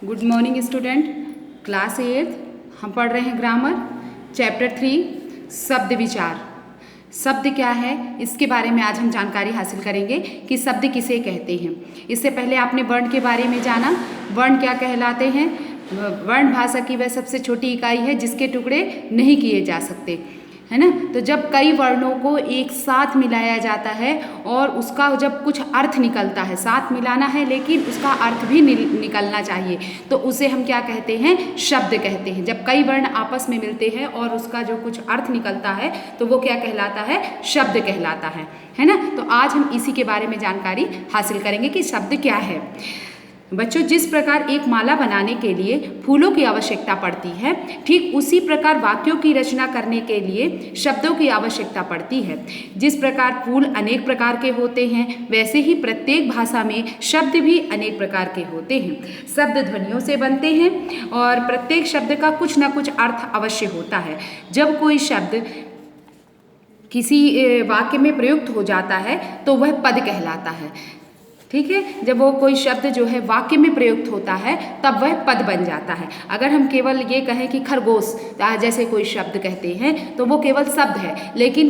Good morning student. Class 8 हम पढ़ रहे हैं ग्रामर चैप्टर 3 शब्द विचार। शब्द क्या है इसके बारे में आज हम जानकारी हासिल करेंगे कि शब्द किसे कहते हैं। इससे पहले आपने वर्ण के बारे में जाना। वर्ण क्या कहलाते हैं? वर्ण भाषा की वह सबसे छोटी इकाई है जिसके टुकड़े नहीं किए जा सकते, है ना। तो जब कई वर्णों को एक साथ मिलाया जाता है और उसका जब कुछ अर्थ निकलता है, साथ मिलाना है लेकिन उसका अर्थ भी निकलना चाहिए, तो उसे हम क्या कहते हैं? शब्द कहते हैं। जब कई वर्ण आपस में मिलते हैं और उसका जो कुछ अर्थ निकलता है तो वो क्या कहलाता है? शब्द कहलाता है ना। तो आज हम इसी के बारे में जानकारी हासिल करेंगे कि शब्द क्या है। बच्चों, जिस प्रकार एक माला बनाने के लिए फूलों की आवश्यकता पड़ती है, ठीक उसी प्रकार वाक्यों की रचना करने के लिए शब्दों की आवश्यकता पड़ती है। जिस प्रकार फूल अनेक प्रकार के होते हैं, वैसे ही प्रत्येक भाषा में शब्द भी अनेक प्रकार के होते हैं। शब्द ध्वनियों से बनते हैं और प्रत्येक शब्द का कुछ न कुछ अर्थ अवश्य होता है। जब कोई शब्द किसी वाक्य में प्रयुक्त हो जाता है तो वह पद कहलाता है। ठीक है, जब वो कोई शब्द जो है वाक्य में प्रयुक्त होता है तब वह पद बन जाता है। अगर हम केवल ये कहें कि खरगोश जैसे कोई शब्द कहते हैं तो वो केवल शब्द है, लेकिन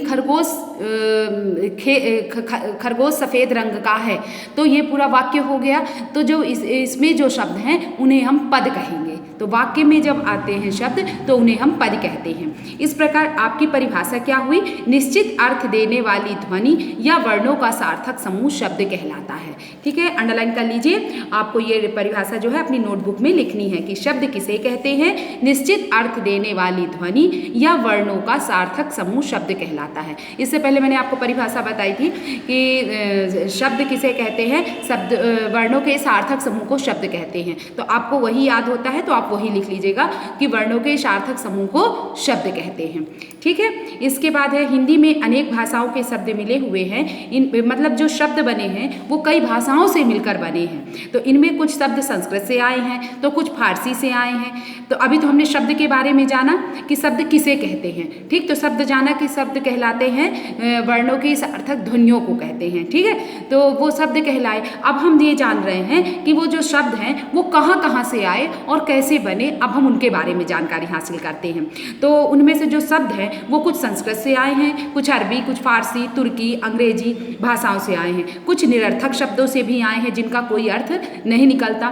खरगोश सफ़ेद रंग का है तो ये पूरा वाक्य हो गया। तो जो इसमें जो शब्द हैं उन्हें हम पद कहेंगे। तो वाक्य में जब आते हैं शब्द तो उन्हें हम पद कहते हैं। इस प्रकार आपकी परिभाषा क्या हुई? निश्चित अर्थ देने वाली ध्वनि या वर्णों का सार्थक समूह शब्द कहलाता है। ठीक है, अंडरलाइन कर लीजिए। आपको ये परिभाषा जो है अपनी नोटबुक में लिखनी है कि शब्द किसे कहते हैं? निश्चित अर्थ देने वाली ध्वनि या वर्णों का सार्थक समूह शब्द कहलाता है। इससे पहले मैंने आपको परिभाषा बताई थी कि शब्द किसे कहते हैं? शब्द वर्णों के सार्थक समूह को शब्द कहते हैं। तो आपको वही याद होता है तो आप वही लिख लीजिएगा कि वर्णों के सार्थक समूह को शब्द कहते हैं। ठीक है, इसके बाद है हिंदी में अनेक भाषाओं के शब्द मिले हुए हैं। मतलब जो शब्द बने हैं वो कई भाषाओं से मिलकर बने हैं। तो इनमें कुछ शब्द संस्कृत से आए हैं तो कुछ फारसी से आए हैं। तो अभी तो हमने शब्द के बारे में जाना कि शब्द किसे कहते हैं। ठीक, तो शब्द जाना कि शब्द कहलाते हैं वर्णों की सार्थक ध्वनियों को कहते हैं। ठीक है, तो वो शब्द कहलाए। अब हम ये जान रहे हैं कि वो जो शब्द हैं वो कहाँ कहाँ से आए और कैसे बने। अब हम उनके बारे में जानकारी हासिल करते हैं। तो उनमें से जो शब्द हैं वो कुछ संस्कृत से आए हैं, कुछ अरबी, कुछ फारसी, तुर्की, अंग्रेजी भाषाओं से आए हैं। कुछ निरर्थक शब्दों से भी आए हैं जिनका कोई अर्थ नहीं निकलता,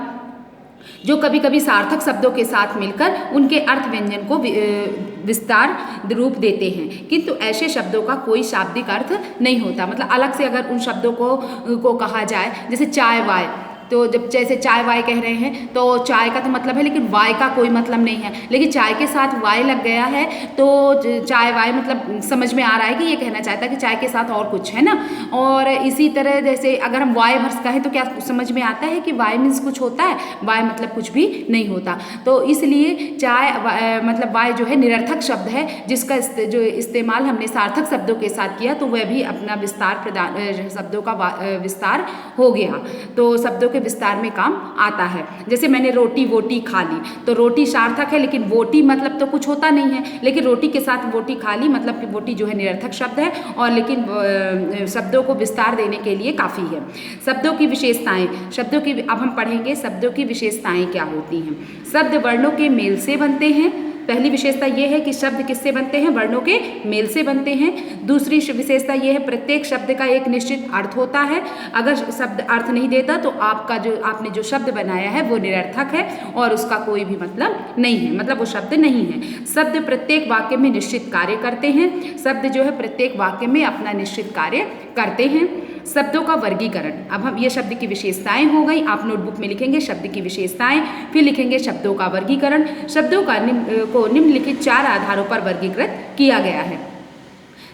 जो कभी कभी सार्थक शब्दों के साथ मिलकर उनके अर्थ व्यंजन को विस्तार रूप देते हैं, किंतु ऐसे शब्दों का कोई शाब्दिक अर्थ नहीं होता। मतलब अलग से अगर उन शब्दों को कहा जाए, जैसे चाय वाय, तो जब जैसे चाय वाय कह रहे हैं तो चाय का तो मतलब है लेकिन वाय का कोई मतलब नहीं है, लेकिन चाय के साथ वाय लग गया है तो चाय वाय मतलब समझ में आ रहा है कि ये कहना चाहता है कि चाय के साथ और कुछ है ना। और इसी तरह जैसे अगर हम वाय भर्स कहें तो क्या समझ में आता है कि वाय मीन्स कुछ होता है, वाय मतलब कुछ भी नहीं होता। तो इसलिए चाय मतलब वाय जो है निरर्थक शब्द है जिसका जो इस्तेमाल हमने सार्थक शब्दों के साथ किया तो वह भी अपना विस्तार प्रदान शब्दों का विस्तार हो गया, तो शब्दों विस्तार में काम आता है। जैसे मैंने रोटी वोटी खा ली, तो रोटी सार्थक है लेकिन वोटी मतलब तो कुछ होता नहीं है, लेकिन रोटी के साथ वोटी खा ली मतलब कि वोटी जो है निरर्थक शब्द है और लेकिन शब्दों को विस्तार देने के लिए काफ़ी है। शब्दों की विशेषताएं, शब्दों की अब हम पढ़ेंगे शब्दों की विशेषताएं क्या होती हैं। शब्द वर्णों के मेल से बनते हैं। पहली विशेषता ये है कि शब्द किससे बनते हैं? वर्णों के मेल से बनते हैं। दूसरी विशेषता ये है प्रत्येक शब्द का एक निश्चित अर्थ होता है। अगर शब्द अर्थ नहीं देता तो आपने जो शब्द बनाया है वो निरर्थक है और उसका कोई भी मतलब नहीं है, मतलब वो शब्द नहीं है। शब्द प्रत्येक वाक्य में निश्चित कार्य करते हैं। शब्द जो है प्रत्येक वाक्य में अपना निश्चित कार्य करते हैं। शब्दों का वर्गीकरण, अब हम ये शब्द की विशेषताएं हो गई, आप नोटबुक में लिखेंगे शब्द की विशेषताएं, फिर लिखेंगे शब्दों का वर्गीकरण। शब्दों का निम्नलिखित 4 आधारों पर वर्गीकृत किया गया है।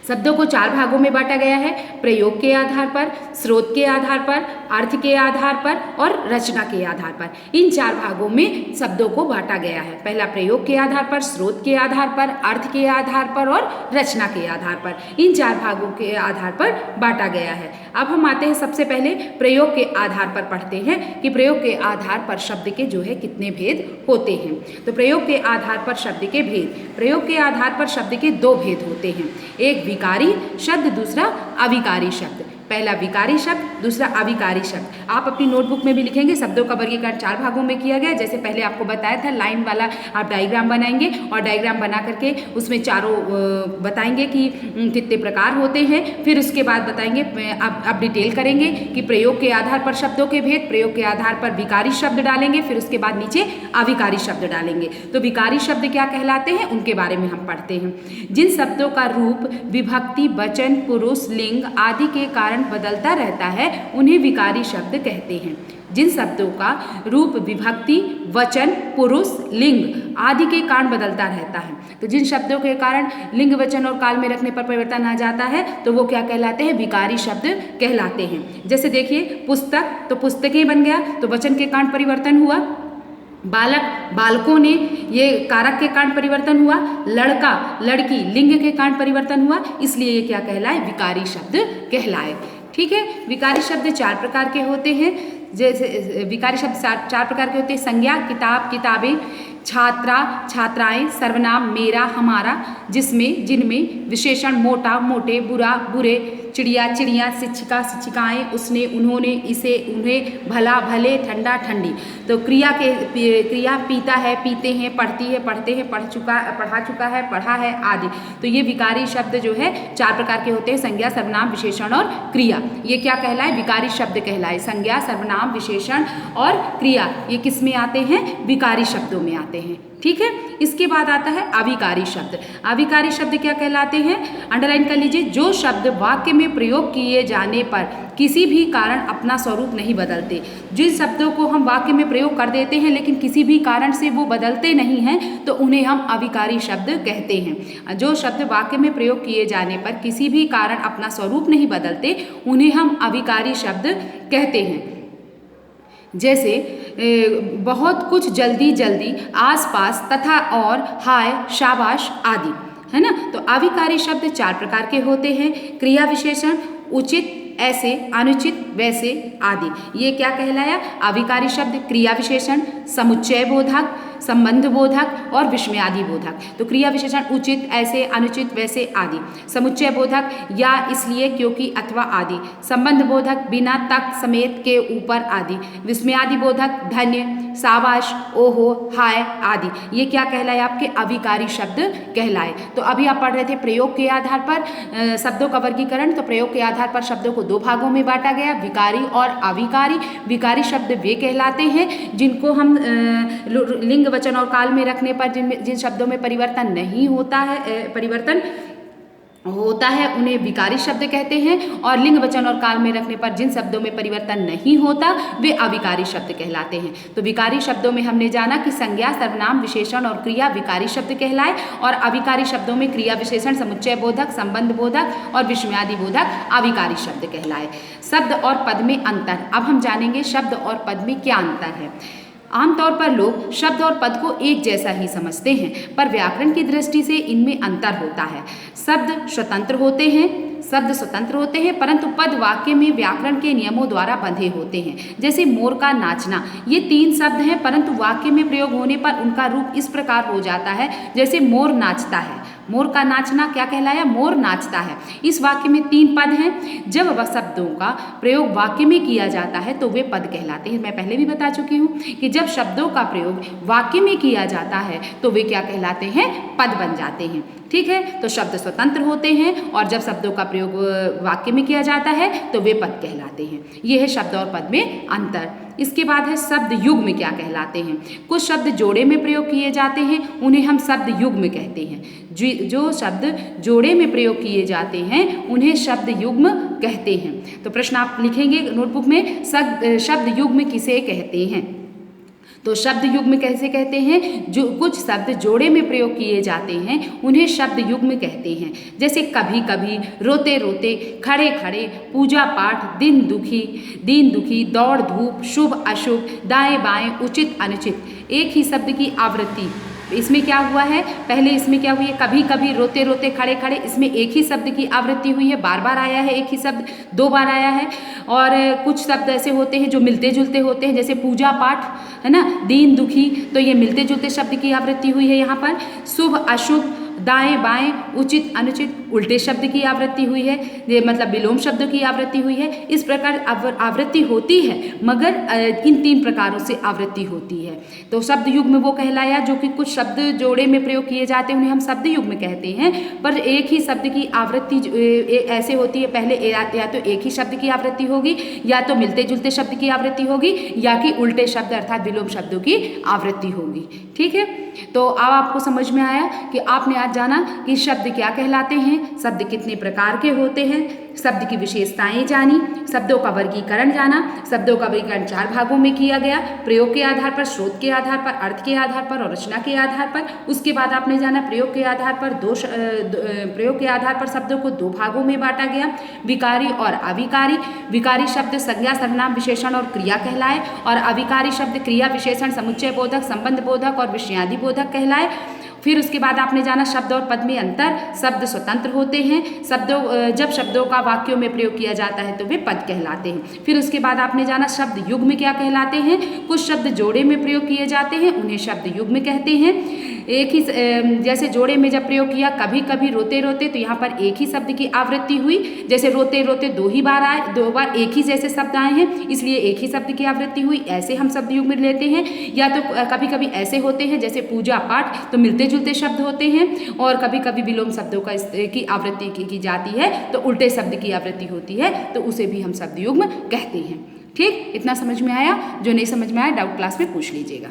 शब्दों को 4 भागों में बांटा गया है: प्रयोग के आधार पर, स्रोत के आधार पर, अर्थ के आधार पर और रचना के आधार पर। इन 4 भागों में शब्दों को बांटा गया है। पहला प्रयोग के आधार पर, स्रोत के आधार पर, अर्थ के आधार पर और रचना के आधार पर। इन 4 भागों के आधार पर बांटा गया है। अब हम आते हैं सबसे पहले प्रयोग के आधार पर पढ़ते हैं कि प्रयोग के आधार पर शब्द के जो है कितने भेद होते हैं। तो प्रयोग के आधार पर शब्द के भेद, प्रयोग के आधार पर शब्द के 2 भेद होते हैं, एक विकारी शब्द, दूसरा अविकारी शब्द। पहला विकारी शब्द, दूसरा अविकारी शब्द। आप अपनी नोटबुक में भी लिखेंगे। शब्दों का वर्गीकरण 4 भागों में किया गया है। जैसे पहले आपको बताया था, लाइन वाला आप डायग्राम बनाएंगे और डायग्राम बना करके उसमें चारों बताएंगे कि कितने प्रकार होते हैं। फिर उसके बाद बताएंगे, अब डिटेल करेंगे कि प्रयोग के आधार पर शब्दों के भेद, प्रयोग के आधार पर विकारी शब्द डालेंगे, फिर उसके बाद नीचे अविकारी शब्द डालेंगे। तो विकारी शब्द क्या कहलाते हैं उनके बारे में हम पढ़ते हैं। जिन शब्दों का रूप, विभक्ति, वचन, पुरुष, लिंग आदि के कारण बदलता रहता है उन्हें विकारी शब्द कहते हैं। जिन शब्दों का रूप, विभक्ति, वचन, पुरुष, लिंग आदि के कारण बदलता रहता है, तो जिन शब्दों के कारण लिंग, वचन और काल में रखने पर परिवर्तन आ जाता है तो वो क्या कहलाते हैं, विकारी शब्द कहलाते हैं। जैसे देखिए, पुस्तक तो पुस्तकें बन गया, तो वचन के कारण परिवर्तन हुआ। बालक, बालकों ने, ये कारक के कारण परिवर्तन हुआ। लड़का, लड़की लिंग के कारण परिवर्तन हुआ, इसलिए ये क्या कहलाए, विकारी शब्द कहलाए। ठीक है। विकारी शब्द 4 प्रकार के होते हैं। जैसे विकारी शब्द 4 प्रकार के होते हैं। संज्ञा, किताब, किताबें, छात्रा, छात्राएं, सर्वनाम, मेरा, हमारा, जिसमें, जिनमें, विशेषण, मोटा, मोटे, बुरा, बुरे, चिड़िया, चिड़िया, शिक्षिका, शिक्षिकाएं, उसने, उन्होंने, इसे, उन्हें, भला, भले, ठंडा, ठंडी। तो क्रिया, पीता है, पीते हैं, पढ़ती है, पढ़ते हैं, पढ़ा चुका है, पढ़ा है आदि। तो ये विकारी शब्द जो है 4 प्रकार के होते हैं। संज्ञा, सर्वनाम, विशेषण और क्रिया। ये क्या कहलाए, विकारी शब्द कहलाए। संज्ञा, सर्वनाम, विशेषण और क्रिया ये किस में आते हैं, विकारी शब्दों में आते हैं। ठीक है। इसके बाद आता है अविकारी शब्द। अविकारी शब्द क्या कहलाते हैं, अंडरलाइन कर लीजिए। जो शब्द वाक्य में प्रयोग किए जाने पर किसी भी कारण अपना स्वरूप नहीं बदलते। जिन शब्दों को हम वाक्य में प्रयोग कर देते हैं लेकिन किसी भी कारण से वो बदलते नहीं हैं तो उन्हें हम अविकारी शब्द कहते हैं। जो शब्द वाक्य में प्रयोग किए जाने पर किसी भी कारण अपना स्वरूप नहीं बदलते उन्हें हम अविकारी शब्द कहते हैं। जैसे बहुत, कुछ, जल्दी जल्दी, आसपास, तथा, और, हाय, शाबाश आदि, है ना। तो अविकारी शब्द 4 प्रकार के होते हैं। क्रिया विशेषण, उचित, ऐसे, अनुचित, वैसे आदि। ये क्या कहलाया, अविकारी शब्द। क्रिया विशेषण, समुच्चय बोधक, संबंध बोधक और विस्मयादि बोधक। तो क्रिया विशेषण उचित, ऐसे, अनुचित, वैसे आदि। समुच्चय बोधक या, इसलिए, क्योंकि, अथवा आदि। संबंध बोधक बिना, तक, समेत, के, ऊपर आदि। विस्मयादि बोधक धन्य, शाबाश, ओहो, हाय आदि। ये क्या कहलाए, आपके अविकारी शब्द कहलाए। तो अभी आप पढ़ रहे थे प्रयोग के आधार पर शब्दों का वर्गीकरण। तो प्रयोग के आधार पर शब्दों को 2 भागों में बांटा गया, विकारी और अविकारी। विकारी शब्द वे कहलाते हैं जिनको हम लिंग, वचन और काल में रखने पर जिन शब्दों में परिवर्तन नहीं होता है, उन्हें विकारी शब्द कहते हैं। और लिंग, वचन और काल में रखने पर जिन शब्दों में परिवर्तन नहीं होता वे अविकारी शब्द कहलाते हैं। तो विकारी शब्दों में हमने जाना कि संज्ञा, सर्वनाम, विशेषण और क्रिया विकारी शब्द कहलाए और अविकारी शब्दों में क्रिया विशेषण, समुच्चय बोधक, संबंध बोधक और विस्मयादि बोधक अविकारी शब्द कहलाए। शब्द और पद में अंतर। अब हम जानेंगे शब्द और पद में क्या अंतर है। आमतौर पर लोग शब्द और पद को एक जैसा ही समझते हैं, पर व्याकरण की दृष्टि से इनमें अंतर होता है। शब्द स्वतंत्र होते हैं परंतु पद वाक्य में व्याकरण के नियमों द्वारा बंधे होते हैं। जैसे मोर का नाचना, ये 3 शब्द हैं परंतु वाक्य में प्रयोग होने पर उनका रूप इस प्रकार हो जाता है जैसे मोर नाचता है। मोर का नाचना क्या कहलाया, मोर नाचता है। इस वाक्य में 3 पद हैं। जब वह शब्दों का प्रयोग वाक्य में किया जाता है तो वे पद कहलाते हैं। मैं पहले भी बता चुकी हूँ कि जब शब्दों का प्रयोग वाक्य में किया जाता है तो वे क्या कहलाते हैं, पद बन जाते हैं। ठीक है। तो शब्द स्वतंत्र होते हैं और जब शब्दों का प्रयोग वाक्य में किया जाता है तो वे पद कहलाते हैं। ये है शब्द और पद में अंतर। इसके बाद है शब्द युग्म क्या कहलाते हैं। कुछ शब्द जोड़े में प्रयोग किए जाते हैं उन्हें हम शब्द युग्म कहते हैं। जो शब्द जोड़े में प्रयोग किए जाते हैं उन्हें शब्द युग्म कहते हैं। तो प्रश्न आप लिखेंगे नोटबुक में, शब्द युग्म किसे कहते हैं। तो शब्द युग्म कैसे कहते हैं, जो कुछ शब्द जोड़े में प्रयोग किए जाते हैं उन्हें शब्द युग्म कहते हैं। जैसे कभी कभी, रोते रोते, खड़े खड़े, पूजा पाठ, दिन दुखी, दौड़ धूप, शुभ अशुभ, दाएं बाएं, उचित अनुचित। एक ही शब्द की आवृत्ति। इसमें क्या हुआ है, पहले इसमें क्या हुई है, कभी कभी, रोते रोते, खड़े खड़े, इसमें एक ही शब्द की आवृत्ति हुई है, बार बार आया है, एक ही शब्द 2 बार आया है। और कुछ शब्द ऐसे होते हैं जो मिलते जुलते होते हैं, जैसे पूजा पाठ, है ना, दीन दुखी, तो ये मिलते जुलते शब्द की आवृत्ति हुई है यहाँ पर। शुभ अशुभ, दाएं बाएं, उचित अनुचित, उल्टे शब्द की आवृत्ति हुई है, ये मतलब विलोम शब्दों की आवृत्ति हुई है। इस प्रकार आवृत्ति होती है, मगर इन 3 प्रकारों से आवृत्ति होती है। तो शब्द युग्म वो कहलाया जो कि कुछ शब्द जोड़े में प्रयोग किए जाते हैं, उन्हें हम शब्द युग्म कहते हैं। पर एक ही शब्द की आवृत्ति ऐसे होती है, पहले या तो एक ही शब्द की आवृत्ति होगी, या तो मिलते जुलते शब्द की आवृत्ति होगी, या कि उल्टे शब्द अर्थात विलोम शब्दों की आवृत्ति होगी। ठीक है, तो अब आपको समझ में आया कि आपने आज जाना कि शब्द क्या कहलाते हैं, शब्द कितने प्रकार के होते हैं, शब्द की विशेषताएं जानी, शब्दों का वर्गीकरण जाना। शब्दों का वर्गीकरण 4 भागों में किया गया, प्रयोग के आधार पर, स्रोत के आधार पर, अर्थ के आधार पर और रचना के आधार पर। उसके बाद आपने जाना प्रयोग के आधार पर प्रयोग के आधार पर शब्दों को 2 भागों में बांटा गया, विकारी और अविकारी। विकारी शब्द संज्ञा, सर्वनाम, विशेषण और क्रिया कहलाए, और अविकारी शब्द क्रिया, विशेषण, समुच्चय बोधक, संबंध बोधक और विषयादि बोधक कहलाए। फिर उसके बाद आपने जाना शब्द और पद में अंतर, शब्द स्वतंत्र होते हैं, जब शब्दों का वाक्यों में प्रयोग किया जाता है तो वे पद कहलाते हैं। फिर उसके बाद आपने जाना शब्द युग्म क्या कहलाते हैं, कुछ शब्द जोड़े में प्रयोग किए जाते हैं, उन्हें शब्द युग्म कहते हैं। एक ही जैसे जोड़े में जब प्रयोग किया, कभी कभी रोते रोते, तो यहाँ पर एक ही शब्द की आवृत्ति हुई, जैसे रोते रोते 2 बार एक ही जैसे शब्द आए हैं, इसलिए एक ही शब्द की आवृत्ति हुई, ऐसे हम शब्द युग्म लेते हैं। या तो कभी कभी ऐसे होते हैं जैसे पूजा पाठ, तो मिलते जुलते शब्द होते हैं, और कभी कभी विलोम शब्दों की आवृत्ति की जाती है, तो उल्टे शब्द की आवृत्ति होती है, तो उसे भी हम शब्द युग्म कहते हैं। ठीक, इतना समझ में आया? जो नहीं समझ में आया डाउट क्लास में पूछ लीजिएगा।